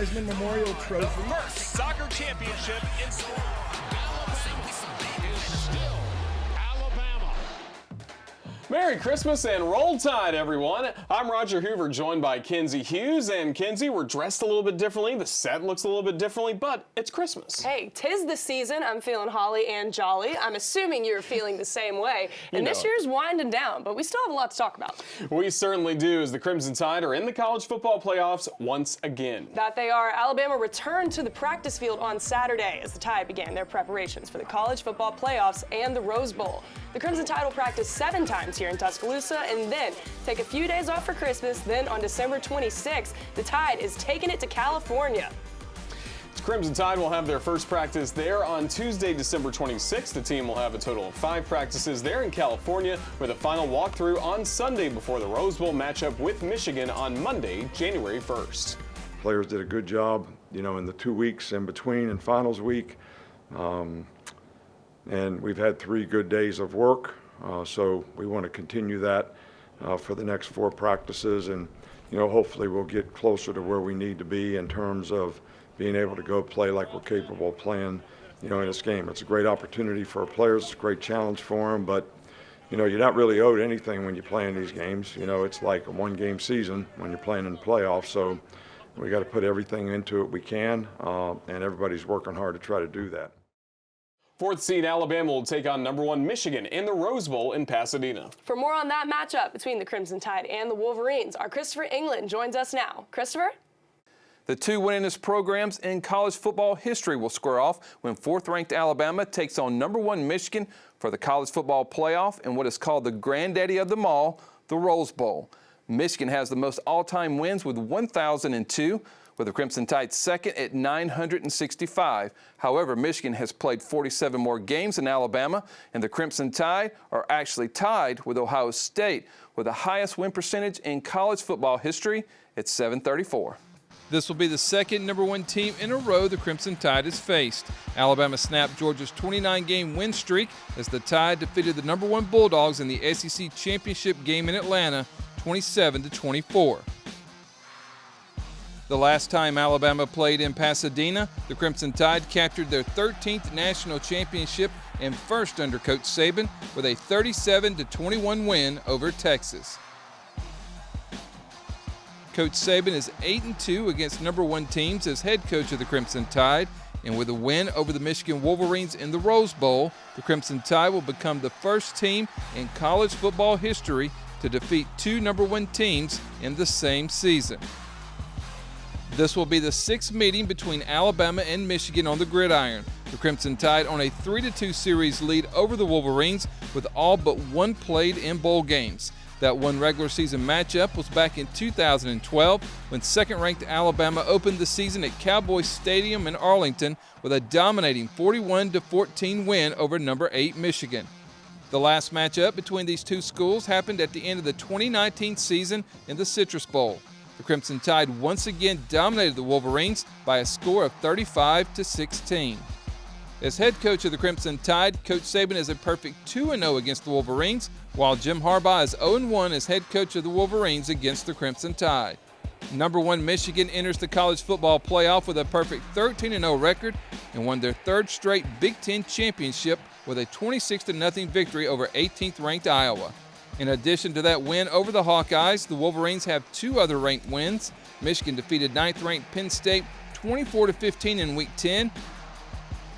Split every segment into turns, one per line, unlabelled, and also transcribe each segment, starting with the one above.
Heisman Memorial Trophy.
First soccer championship in sport. Is still Alabama.
Merry Christmas and roll tide, everyone. I'm Roger Hoover, joined by Kenzie Hughes. And Kenzie, we're dressed a little bit differently. The set looks a little bit differently, but it's Christmas.
Hey, 'tis the season. I'm feeling holly and jolly. I'm assuming you're feeling the same way. And this year's winding down, but we still have a lot to talk about.
We certainly do, as the Crimson Tide are in the college football playoffs once again.
That they are. Alabama returned to the practice field on Saturday as the Tide began their preparations for the college football playoffs and the Rose Bowl. The Crimson Tide will practice 7 times here in Tuscaloosa and then take a few days off for Christmas. Then on December 26th, the Tide is taking it to California.
The Crimson Tide will have their first practice there on Tuesday, December 26th. The team will have a total of 5 practices there in California, with a final walkthrough on Sunday before the Rose Bowl matchup with Michigan on Monday, January 1st.
Players did a good job, in the 2 weeks in between and finals week. And we've had 3 good days of work, so we want to continue that for the next 4 practices, and hopefully we'll get closer to where we need to be in terms of being able to go play like we're capable of playing, in this game. It's a great opportunity for our players. It's a great challenge for them, but you're not really owed anything when you play in these games. It's like a 1-game season when you're playing in the playoffs, so we got to put everything into it we can, and everybody's working hard to try to do that.
4th seed Alabama will take on number 1 Michigan in the Rose Bowl in Pasadena.
For more on that matchup between the Crimson Tide and the Wolverines, our Christopher England joins us now. Christopher?
The 2 winningest programs in college football history will square off when 4th-ranked Alabama takes on number 1 Michigan for the college football playoff in what is called the granddaddy of them all, the Rose Bowl. Michigan has the most all-time wins with 1,002, with the Crimson Tide second at 965. However, Michigan has played 47 more games than Alabama, and the Crimson Tide are actually tied with Ohio State with the highest win percentage in college football history at 734.
This will be the second number 1 team in a row the Crimson Tide has faced. Alabama snapped Georgia's 29-game win streak as the Tide defeated the number 1 Bulldogs in the SEC Championship game in Atlanta, 27-24. The last time Alabama played in Pasadena, the Crimson Tide captured their 13th national championship and first under Coach Saban with a 37-21 win over Texas. Coach Saban is 8-2 against number 1 teams as head coach of the Crimson Tide, and with a win over the Michigan Wolverines in the Rose Bowl, the Crimson Tide will become the first team in college football history to defeat 2 number 1 teams in the same season. This will be the 6th meeting between Alabama and Michigan on the gridiron. The Crimson Tide on a 3-2 series lead over the Wolverines with all but 1 played in bowl games. That one regular season matchup was back in 2012 when second-ranked Alabama opened the season at Cowboy Stadium in Arlington with a dominating 41-14 win over number 8 Michigan. The last matchup between these 2 schools happened at the end of the 2019 season in the Citrus Bowl. The Crimson Tide once again dominated the Wolverines by a score of 35-16. As head coach of the Crimson Tide, Coach Saban is a perfect 2-0 against the Wolverines, while Jim Harbaugh is 0-1 as head coach of the Wolverines against the Crimson Tide. Number 1 Michigan enters the college football playoff with a perfect 13-0 record and won their 3rd straight Big Ten championship with a 26-0 victory over 18th-ranked Iowa. In addition to that win over the Hawkeyes, the Wolverines have 2 other ranked wins. Michigan defeated 9th-ranked Penn State 24-15 in Week 10,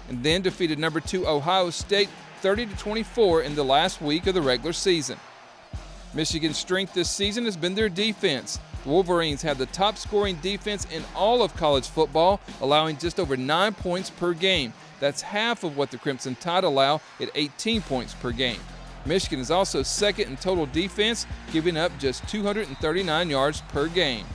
and then defeated number 2 Ohio State 30-24 in the last week of the regular season. Michigan's strength this season has been their defense. The Wolverines have the top scoring defense in all of college football, allowing just over 9 points per game. That's half of what the Crimson Tide allow at 18 points per game. Michigan is also second in total defense, giving up just 239 yards per game.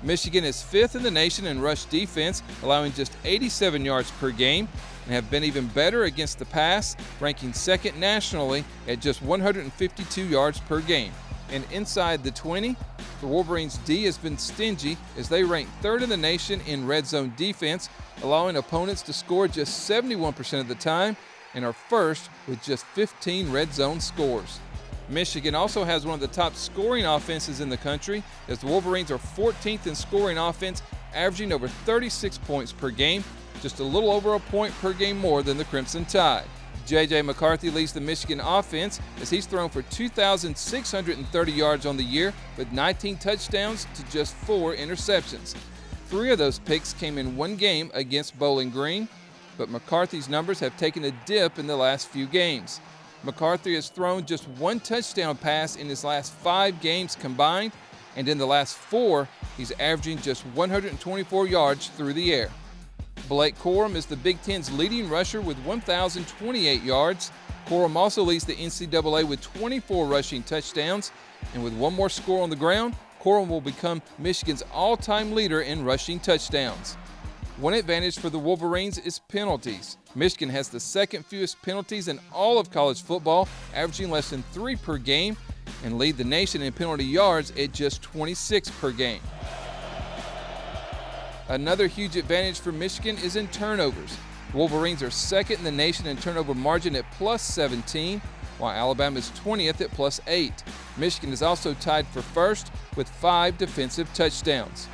Michigan is 5th in the nation in rush defense, allowing just 87 yards per game, and have been even better against the pass, ranking 2nd nationally at just 152 yards per game. And inside the 20, the Wolverines' D has been stingy as they rank 3rd in the nation in red zone defense, allowing opponents to score just 71% of the time, and are 1st with just 15 red zone scores. Michigan also has one of the top scoring offenses in the country, as the Wolverines are 14th in scoring offense, averaging over 36 points per game, just a little over a point per game more than the Crimson Tide. J.J. McCarthy leads the Michigan offense as he's thrown for 2,630 yards on the year with 19 touchdowns to just 4 interceptions. 3 of those picks came in one game against Bowling Green, but McCarthy's numbers have taken a dip in the last few games. McCarthy has thrown just 1 touchdown pass in his last 5 games combined, and in the last 4, he's averaging just 124 yards through the air. Blake Corum is the Big Ten's leading rusher with 1,028 yards. Corum also leads the NCAA with 24 rushing touchdowns, and with one more score on the ground, Corum will become Michigan's all-time leader in rushing touchdowns. One advantage for the Wolverines is penalties. Michigan has the second fewest penalties in all of college football, averaging less than 3 per game, and lead the nation in penalty yards at just 26 per game. Another huge advantage for Michigan is in turnovers. Wolverines are second in the nation in turnover margin at plus 17, while Alabama is 20th at plus 8. Michigan is also tied for first with 5 defensive touchdowns.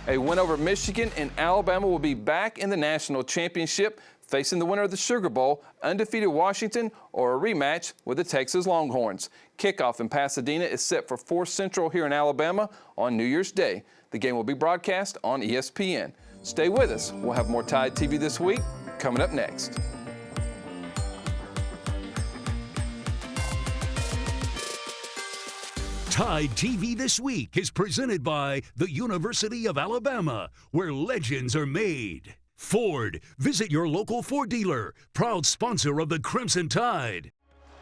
A win over Michigan and Alabama will be back in the national championship, facing the winner of the Sugar Bowl, undefeated Washington, or a rematch with the Texas Longhorns. Kickoff in Pasadena is set for 4 Central here in Alabama on New Year's Day. The game will be broadcast on ESPN. Stay with us. We'll have more Tide TV this week coming up next.
Tide TV This Week is presented by the University of Alabama, where legends are made. Ford, visit your local Ford dealer, proud sponsor of the Crimson Tide.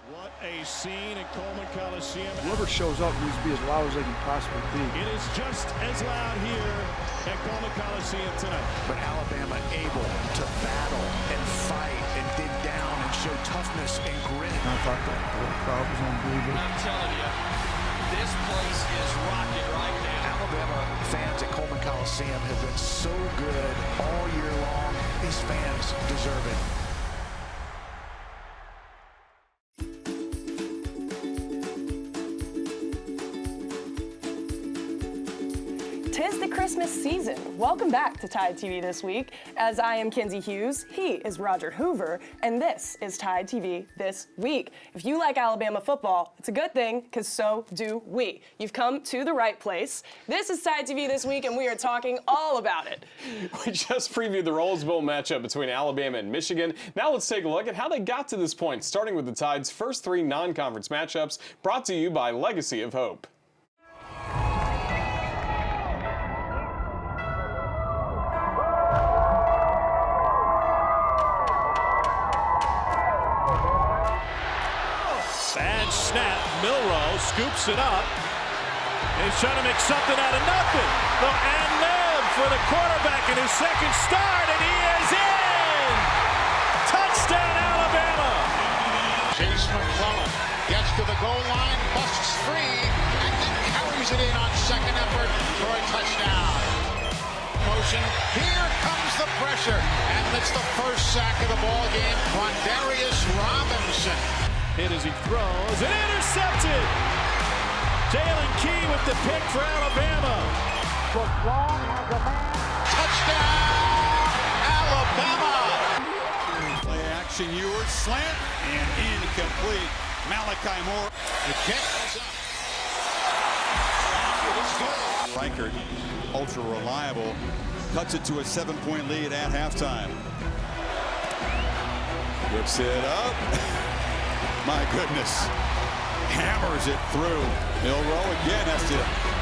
What a scene at Coleman Coliseum.
Whoever shows up needs to be as loud as they can possibly be.
It is just as loud here at Coleman Coliseum tonight.
But Alabama able to battle and fight and dig down and show toughness and grit.
I thought the crowd was unbelievable.
I'm telling you, this place is rocking right now.
Alabama fans at Coleman Coliseum have been so good all year long. These fans deserve it.
Tis the Christmas season. Welcome back to Tide TV This Week. As I am Kenzie Hughes, he is Roger Hoover, and this is Tide TV This Week. If you like Alabama football, it's a good thing, because so do we. You've come to the right place. This is Tide TV This Week, and we are talking all about it.
We just previewed the Rose Bowl matchup between Alabama and Michigan. Now let's take a look at how they got to this point, starting with the Tide's first 3 non-conference matchups, brought to you by Legacy of Hope.
Snap, Milroe scoops it up, and he's trying to make something out of nothing. And Lev for the quarterback in his second start, and he is in! Touchdown, Alabama!
Chase McClellan gets to the goal line, busts free, and then carries it in on second effort for a touchdown. Motion, here comes the pressure, and it's the first sack of the ball game. Quandarius Robinson.
Hit as he throws, and intercepted! Jalen Key with the pick for Alabama.
Touchdown, Alabama!
Play action, Ewart, slant, and incomplete. Malachi Moore.
The kick is up. It's good.
Reichert, ultra reliable, cuts it to a 7-point lead at halftime. Whips it up. My goodness. Hammers it through. Milroe again has to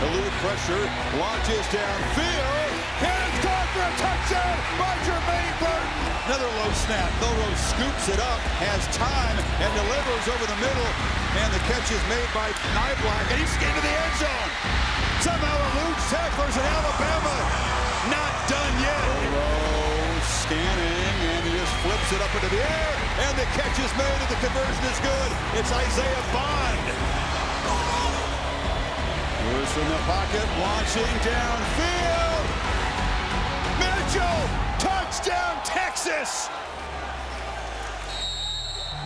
elude pressure. Launches downfield. And it's caught for a touchdown by Jermaine Burton. Another low snap. Milroe scoops it up, has time, and delivers over the middle. And the catch is made by Nyblack, and he's into the end zone. Somehow eludes tacklers in Alabama. Not done yet. Milroe scanning, and he just flips it up into the air. And the catch is made, and the conversion is good. It's Isaiah Bond. Moves from the pocket, launching downfield. Mitchell, touchdown, Texas.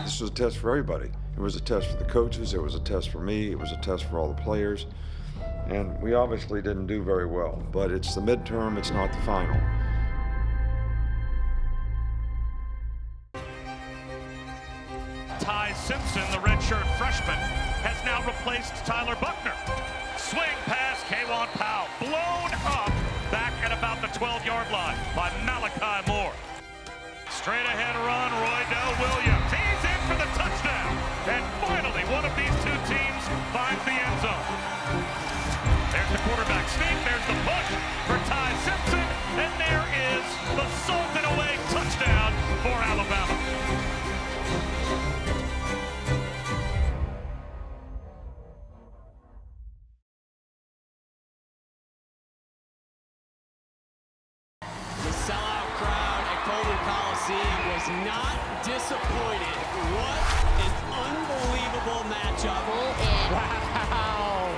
This was a test for everybody. It was a test for the coaches. It was a test for me. It was a test for all the players. and we obviously didn't do very well. But it's the midterm, it's not the final.
Ty Simpson, the redshirt freshman, has now replaced Tyler Buckner. Swing pass, K'Wan Powell, blown up back at about the 12-yard line by Malachi Moore. Straight ahead run, Roydell Williams. He's in for the touchdown. And finally, one of these two teams finds the end zone. There's the quarterback sneak, there's the push for Ty Simpson, and there is the salted away touchdown for Alabama.
Sellout crowd at Coleman Coliseum was not disappointed. What an unbelievable matchup.
Wow.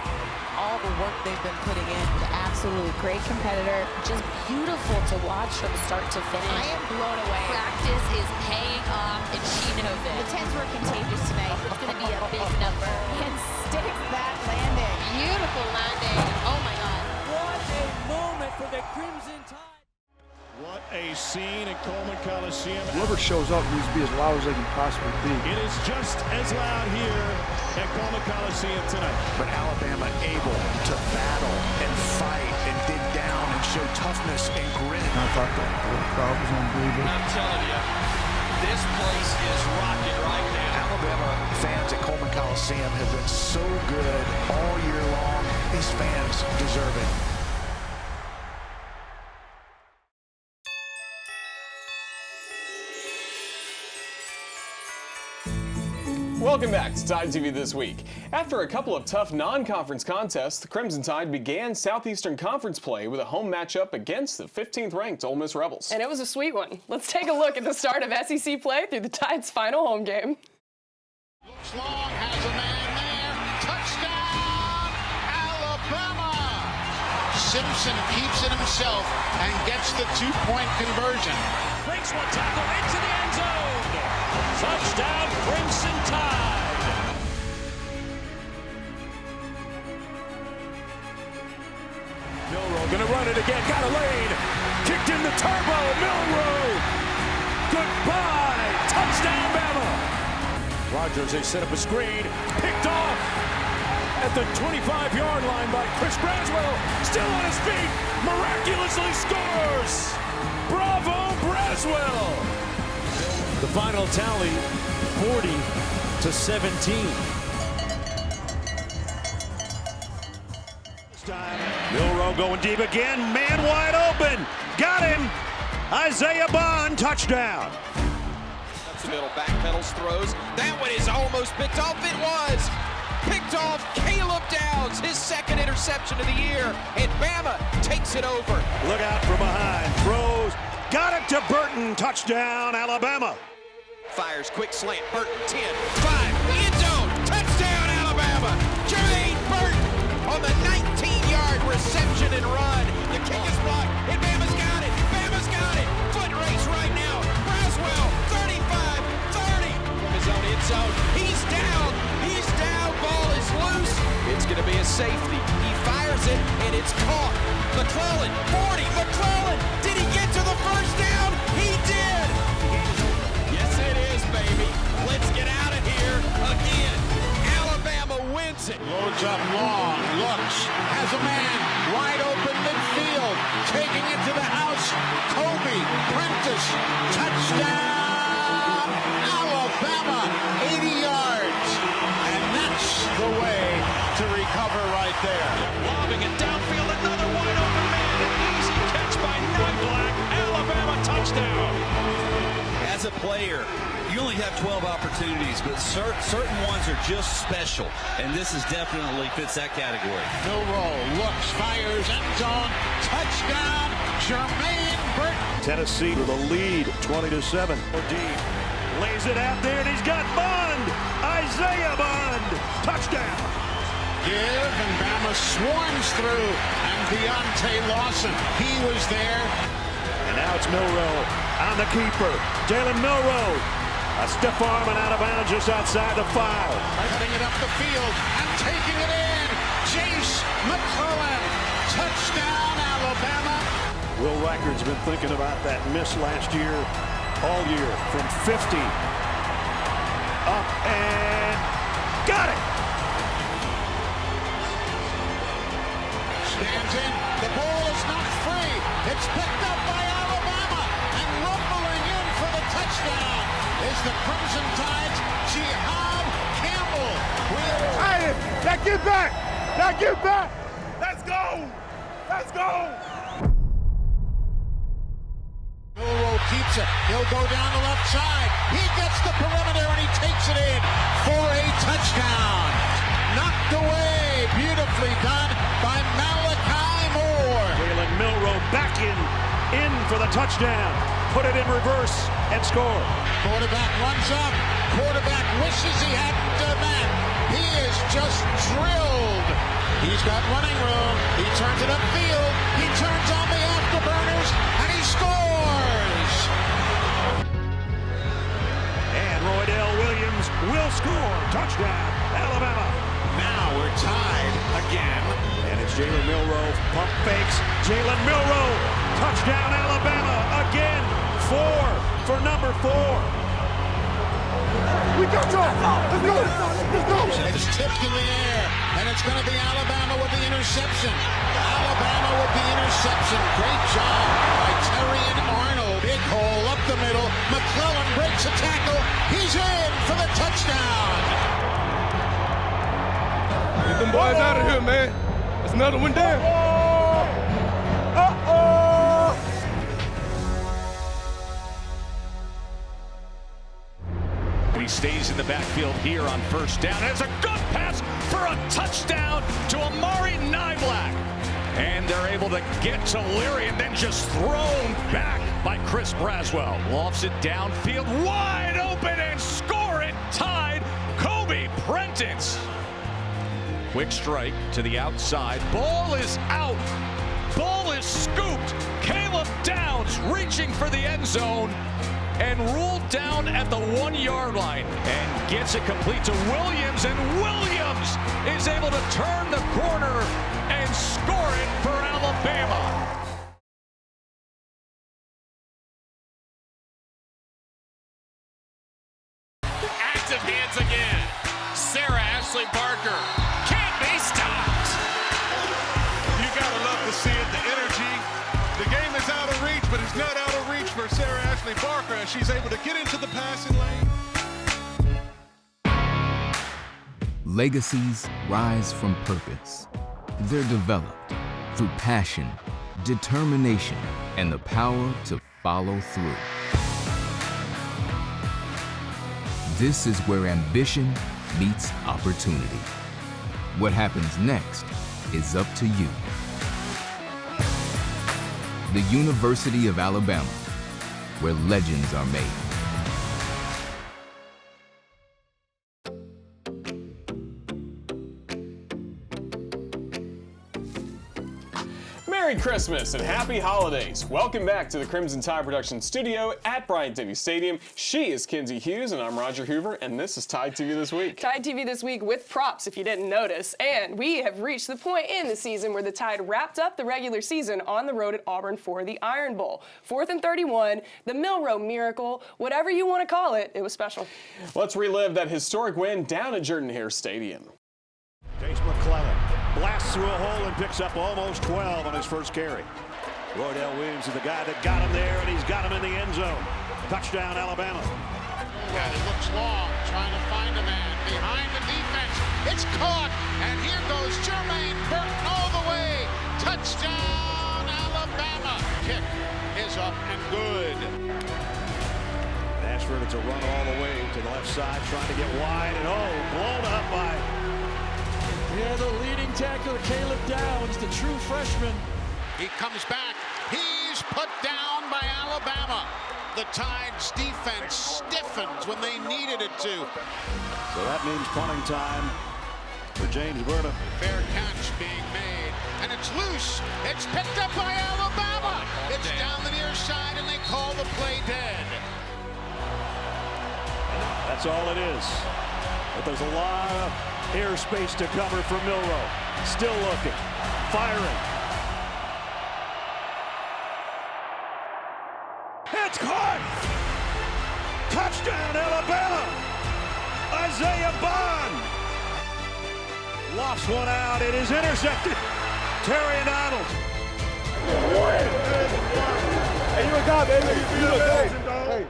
All the work they've been putting in.
Absolutely great competitor. Just beautiful to watch from start to finish.
I am blown away.
Practice is paying off, and she knows it.
The 10s were contagious tonight.
It's going to be a big number.
And sticks that landing.
Beautiful landing. Oh, my God.
What a moment for the Crimson Tide.
What a scene at Coleman Coliseum.
Whoever shows up needs to be as loud as they can possibly be.
It is just as loud here at Coleman Coliseum tonight.
But Alabama able to battle and fight and dig down and show toughness and grit.
I thought the crowd was unbelievable.
I'm telling you, this place is rocking right now.
Alabama fans at Coleman Coliseum have been so good all year long. These fans deserve it.
Welcome back to Tide TV This Week. After a couple of tough non-conference contests, the Crimson Tide began Southeastern Conference play with a home matchup against the 15th-ranked Ole Miss Rebels.
And it was a sweet one. Let's take a look at the start of SEC play through the Tide's final home game.
Looks long, has a man there. Touchdown, Alabama! Simpson keeps it himself and gets the two-point conversion.
Breaks one tackle into the end zone. Touchdown, Crimson Tide. Milroe gonna run it again. Got a lane. Kicked in the turbo. Milroe. Goodbye. Touchdown, Bama. Rogers, they set up a screen. Picked off at the 25-yard line by Chris Braswell. Still on his feet. Miraculously scores. Bravo, Braswell. The final tally, 40-17. Milroe going deep again, man wide open. Got him. Isaiah Bond, touchdown.
That's the middle, backpedals, throws. That one is almost picked off. It was picked off. Caleb Downs, his second interception of the year, and Bama takes it over.
Look out from behind, throws. Got it to Burton, touchdown, Alabama.
Fires, quick slant, Burton, 10, 5, end zone, touchdown, Alabama. Jermaine Burton on the 19-yard reception and run. The kick is blocked, and Bama's got it. Bama's got it. Foot race right now. Braswell, 35, 30. From his own end zone. He's down. He's down. Ball is loose. It's going to be a safety. He fires it, and it's caught. McClellan, 40. McClellan, did he get to the first down? He did. Yes, it is, baby. Let's get out of here again. Alabama wins it.
Loads up long, looks, has a man wide open midfield, taking it to the house. Kobe, Prentice, touchdown, Alabama, 80 yards. And that's the way to recover right there.
Lobbing it downfield, another wide open man. An easy catch by Black. Alabama touchdown.
As a player, you only have 12 opportunities, but certain ones are just special, and this is definitely fits that category.
Milroe looks, fires, end zone, touchdown, Jermaine Burton.
Tennessee with a lead, 20-7. Deep lays it out there, and he's got Bond. Isaiah Bond, touchdown.
Give, and Bama swarms through, and Deontay Lawson, he was there.
And now it's Milroe on the keeper. Jalen Milroe, a stiff arm and out of bounds just outside the 5.
Cutting it up the field and taking it in. Jace McClellan. Touchdown, Alabama.
Will Reichard's been thinking about that miss last year, all year, from 50. Up and got it.
Stands in. The ball is not free. It's picked up by Alabama. And rumbling in for the touchdown is the Crimson Tide's Jihad Campbell.
Hey, now get back. Now get back. Let's go. Let's go.
Milroe keeps it. He'll go down the left side. He gets the perimeter and he takes it in for a touchdown. Knocked away. Beautifully done by Malachi Moore.
Jalen Milroe back in for the touchdown. Put it in reverse and score.
Quarterback runs up. Quarterback wishes he hadn't done that. He is just drilled. He's got running room. He turns it upfield. He turns on the afterburners and he scores.
And Roydell Williams will score. Touchdown, Alabama.
Now we're tied again.
And it's Jalen Milroe. Pump fakes. Jalen Milroe. Touchdown, Alabama. Again. 4 for number 4.
We got you. Let's go. Let's go.
It's tipped in the air, and it's going to be Alabama with the interception. Alabama with the interception. Great job by Terrion Arnold. Big hole up the middle. McClellan breaks a tackle. He's in for the touchdown.
Get them boys out of here, man. That's another one down.
He stays in the backfield here on first down. And it's a good pass for a touchdown to Amari Niblack. And they're able to get to Leary and then just thrown back by Chris Braswell. Lofts it downfield, wide open and score it. Tied, Kobe Prentice. Quick strike to the outside. Ball is out. Ball is scooped. Caleb Downs reaching for the end zone and ruled down at the 1-yard line and gets it complete to Williams, and Williams is able to turn the corner and score it for Alabama.
Active hands again. Sarah Ashley Barker can't be stopped.
You gotta love to see it, the energy. The game is out of reach, but it's not out of reach for Sarah Ashley Barker as she's able to get into the passing lane.
Legacies rise from purpose. They're developed through passion, determination, and the power to follow through. This is where ambition meets opportunity. What happens next is up to you. The University of Alabama, where legends are made.
Merry Christmas and Happy Holidays. Welcome back to the Crimson Tide Production Studio at TideTV Stadium. She is Kinsey Hughes and I'm Roger Hoover, and this is TideTV This Week.
TideTV This Week with props, if you didn't notice. And we have reached the point in the season where the Tide wrapped up the regular season on the road at Auburn for the Iron Bowl. 4th and 31, the Milroe Miracle, whatever you want to call it, it was special.
Let's relive that historic win down at Jordan-Hare Stadium.
Jace McClellan blasts through a hole and picks up almost 12 on his first carry. Roydell Williams is the guy that got him there, and he's got him in the end zone. Touchdown, Alabama.
Yeah, it looks long, trying to find a man behind the defense. It's caught, and here goes Jermaine Burton all the way. Touchdown, Alabama. Kick is up and good.
Ashford, it's a run all the way to the left side, trying to get wide, and blown up by...
Yeah, the leading tackler, Caleb Downs, the true freshman.
He comes back. He's put down by Alabama. The Tide's defense stiffens when they needed it to.
So that means punting time for James Burnham.
Fair catch being made, and it's loose. It's picked up by Alabama. It's down the near side, and they call the play dead.
That's all it is. A
there's a lot of airspace to cover for Milroe. Still looking, firing. It's caught! Touchdown, Alabama! Isaiah Bond lofts one out. It is intercepted. Terry Donald.
Hey, you a guy, baby. You a guy.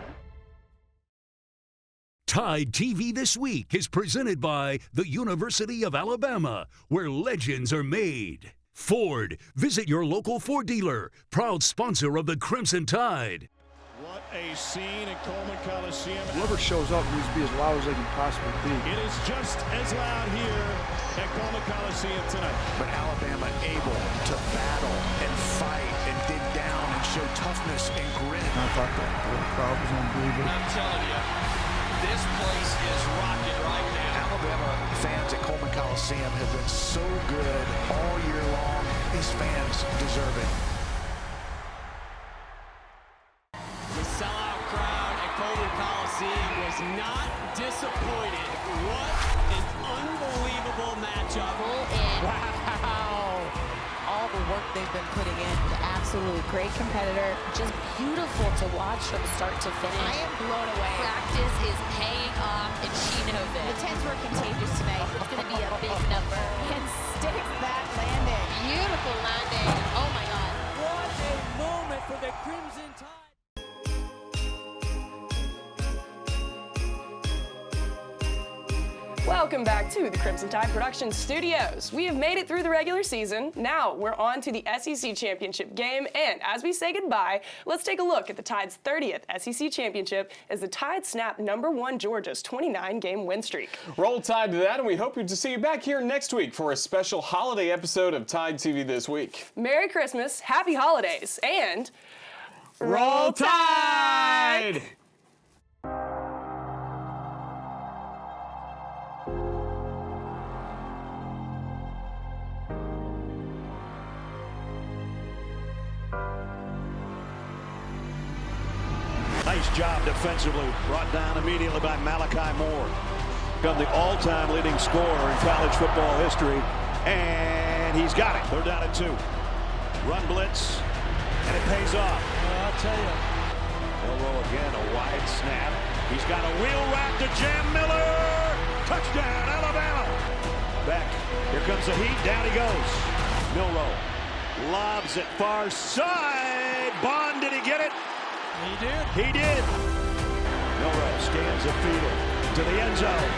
Tide TV This Week is presented by the University of Alabama, where legends are made. Ford, visit your local Ford dealer, proud sponsor of the Crimson Tide.
What a scene in Coleman Coliseum.
Whoever shows up needs to be as loud as they can possibly be.
It is just as loud here at Coleman Coliseum tonight.
But Alabama able to battle and fight and dig down and show toughness and grit.
I thought the crowd was unbelievable.
I'm telling you, this place is rocking right now.
Alabama fans at Coleman Coliseum have been so good all year long. These fans deserve it.
The sellout crowd at Coleman Coliseum was not disappointed. What an unbelievable matchup.
Wow. All the work they've been putting in.
Absolute great competitor. Just beautiful to watch from start to finish.
I am blown away. Practice is paying off, and she knows it. The 10s were contagious tonight. It's going to be a big number.
And sticks that landing.
Beautiful landing. Oh, my God.
What a moment for the Crimson Tide.
Welcome back to the Crimson Tide Production Studios. We have made it through the regular season. Now we're on to the SEC Championship game, and as we say goodbye, let's take a look at the Tide's 30th SEC Championship as the Tide snap #1 Georgia's 29-game win streak.
Roll Tide to that, and we hope to see you back here next week for a special holiday episode of Tide TV This Week.
Merry Christmas, Happy Holidays, and
Roll Tide!
Nice job defensively, brought down immediately by Malachi Moore. Become the all-time leading scorer in college football history, and he's got it. They're down at 2. Run blitz, and it pays off.
I'll tell you.
Milroe again, a wide snap. He's got a wheel route to Jam Miller. Touchdown, Alabama. Back, here comes the heat, down he goes. Milroe lobs it far side. Bond, did he get it?
He did.
He did. Milroe scans the field to the end zone,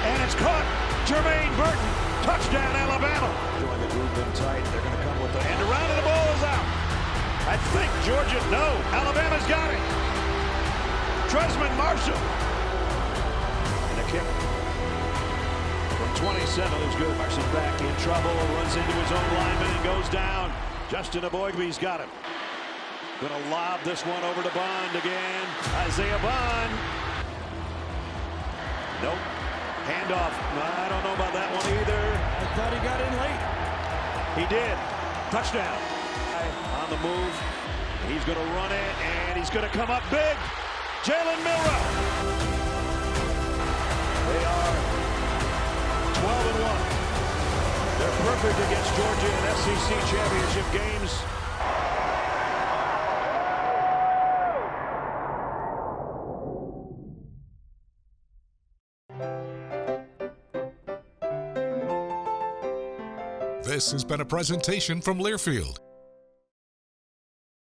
and it's caught. Jermaine Burton, touchdown, Alabama. Join the group in tight. They're going to come with the end around, and the ball is out. I think Georgia, no, Alabama's got it. Tresman Marshall. And a kick from 27 is good. Marshall's back in trouble, runs into his own lineman and goes down. Justin Aboigbe's got him. Gonna lob this one over to Bond again. Isaiah Bond. Nope. Handoff. I don't know about that one either.
I thought he got in late.
He did. Touchdown. On the move. He's gonna run it, and he's gonna come up big. Jalen Milroe. They are 12-1. They're perfect against Georgia in SEC championship games.
This has been a presentation from Learfield,